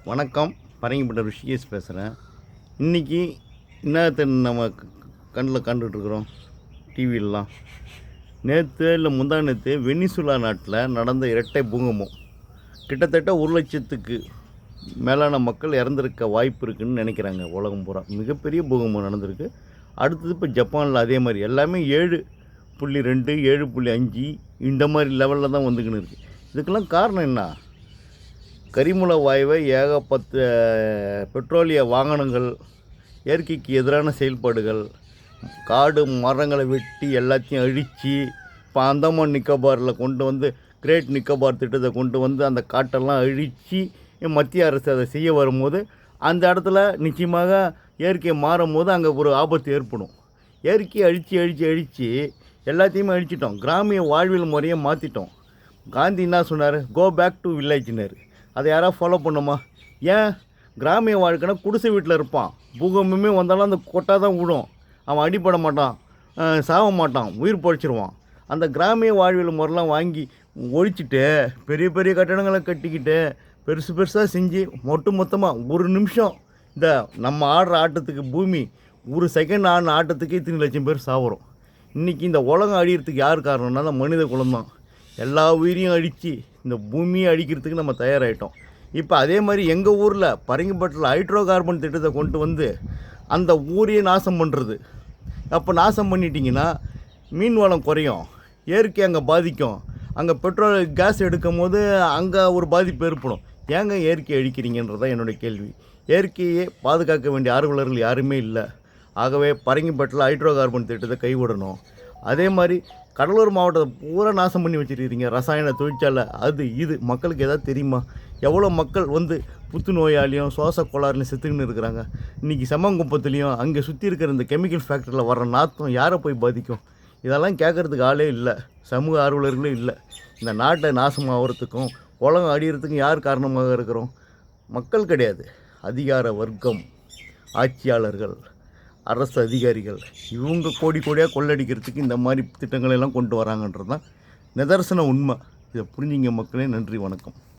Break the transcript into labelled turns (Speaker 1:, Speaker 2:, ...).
Speaker 1: வணக்கம். பரங்கிப்பட்ட ரிஷிகேஷ் பேசுகிறேன். இன்றைக்கி என்னத்தை நம்ம கண்ணில் கண்டுட்ருக்குறோம் டிவிலலாம். நேற்று இல்லை முந்தா நேற்று வெனிசுலா நாட்டில் நடந்த இரட்டை பூகம்பம். கிட்டத்தட்ட 1,00,000க்கு மேலான மக்கள் இறந்துருக்க வாய்ப்பு இருக்குதுன்னு நினைக்கிறாங்க. உலகம் பூரா மிகப்பெரிய பூகம்பம் நடந்திருக்கு. அடுத்தது இப்போ ஜப்பானில் அதே மாதிரி எல்லாமே 7.2 7.5 இந்த மாதிரி லெவலில் தான் வந்துக்கின்னு இருக்குது. இதுக்கெல்லாம் காரணம் என்ன? கரிமூல வாயுவை ஏகப்பட்ட பெட்ரோலிய வாகனங்கள், இயற்கைக்கு எதிரான செயல்பாடுகள், காடு மரங்களை வெட்டி எல்லாத்தையும் அழித்து இப்போ அந்தமான் நிக்கோபாரில் கொண்டு வந்து கிரேட் நிக்கோபார் திட்டத்தை கொண்டு வந்து அந்த காட்டெல்லாம் அழித்து மத்திய அரசு அதை செய்ய வரும்போது அந்த இடத்துல நிச்சயமாக இயற்கை மாறும் போது அங்கே ஒரு ஆபத்து ஏற்படும். இயற்கையை அழித்து எல்லாத்தையுமே அழிச்சிட்டோம். கிராமிய வாழ்வியல் முறையை மாற்றிட்டோம். காந்தி என்ன சொன்னார்? கோ பேக் டு வில்லேஜ்னர். அதை யாராவது ஃபாலோ பண்ணுமா? ஏன்? கிராமிய வாழ்க்கைனா குடிசை வீட்டில் இருப்பான். பூகம்பமே வந்தாலும் அந்த கொட்டாக தான் விடும். அவன் அடிப்பட மாட்டான், சாக மாட்டான், உயிர் பொழைச்சிருவான். அந்த கிராமிய வாழ்வியல் முறைலாம் வாங்கி ஒழிச்சிட்டு பெரிய பெரிய கட்டடங்களை கட்டிக்கிட்டு பெருசாக செஞ்சு மொத்தமாக ஒரு நிமிஷம் இந்த நம்ம ஆடுற ஆட்டத்துக்கு பூமி ஒரு செகண்ட் ஆடின ஆட்டத்துக்கு இத்தனை லட்சம் பேர் சாப்பிட்றோம். இன்றைக்கி இந்த உலகம் அழிகிறதுக்கு யார் காரணம்னா அந்த மனித குலம்தான். எல்லா உயிரையும் அழித்து இந்த பூமியை அழிக்கிறதுக்கு நம்ம தயாராகிட்டோம். இப்போ அதே மாதிரி எங்கள் ஊரில் பரங்கிப்பட்டில் ஹைட்ரோ கார்பன் திட்டத்தை கொண்டு வந்து அந்த ஊரையே நாசம் பண்ணுறது. அப்போ நாசம் பண்ணிட்டீங்கன்னா மீன் வளம் குறையும், இயற்கை அங்கே பாதிக்கும். அங்கே பெட்ரோல் கேஸ் எடுக்கும் போது அங்கே ஒரு பாதிப்பு ஏற்படும். ஏங்க இயற்கை அழிக்கிறீங்கன்றதான் என்னுடைய கேள்வி. இயற்கையை பாதுகாக்க வேண்டிய ஆர்வலர்கள் யாருமே இல்லை. ஆகவே பரங்கிப்பட்டில் ஹைட்ரோ கார்பன் திட்டத்தை கைவிடணும். அதே மாதிரி கடலூர் மாவட்டத்தை பூரா நாசம் பண்ணி வச்சுருக்கிறீங்க. ரசாயன தொழிற்சாலை அது இது. மக்களுக்கு எதாவது தெரியுமா? எவ்வளோ மக்கள் வந்து புத்துநோயாலையும் சுவாச கோளாறுலையும் செத்துக்கின்னு இருக்கிறாங்க. இன்றைக்கி செம்மங்குப்பத்துலேயும் அங்கே சுற்றி இருக்கிற இந்த கெமிக்கல் ஃபேக்ட்ரியில் வர்ற நாற்றம் யாரை போய் பாதிக்கும்? இதெல்லாம் கேட்குறதுக்கு ஆளே இல்லை, சமூக ஆர்வலர்களும் இல்லை. இந்த நாட்டை நாசமாகறதுக்கும் உலகம் அடிகிறதுக்கும் யார் காரணமாக இருக்கிறோம்? மக்கள் கிடையாது, அதிகார வர்க்கம், ஆட்சியாளர்கள், அரசு அதிகாரிகள். இவங்க கோடியாக கொள்ளடிக்கிறதுக்கு இந்த மாதிரி திட்டங்களெல்லாம் கொண்டு வராங்கன்றது தான் நிதர்சன உண்மை. இதை புரிஞ்சுங்க மக்களே. நன்றி, வணக்கம்.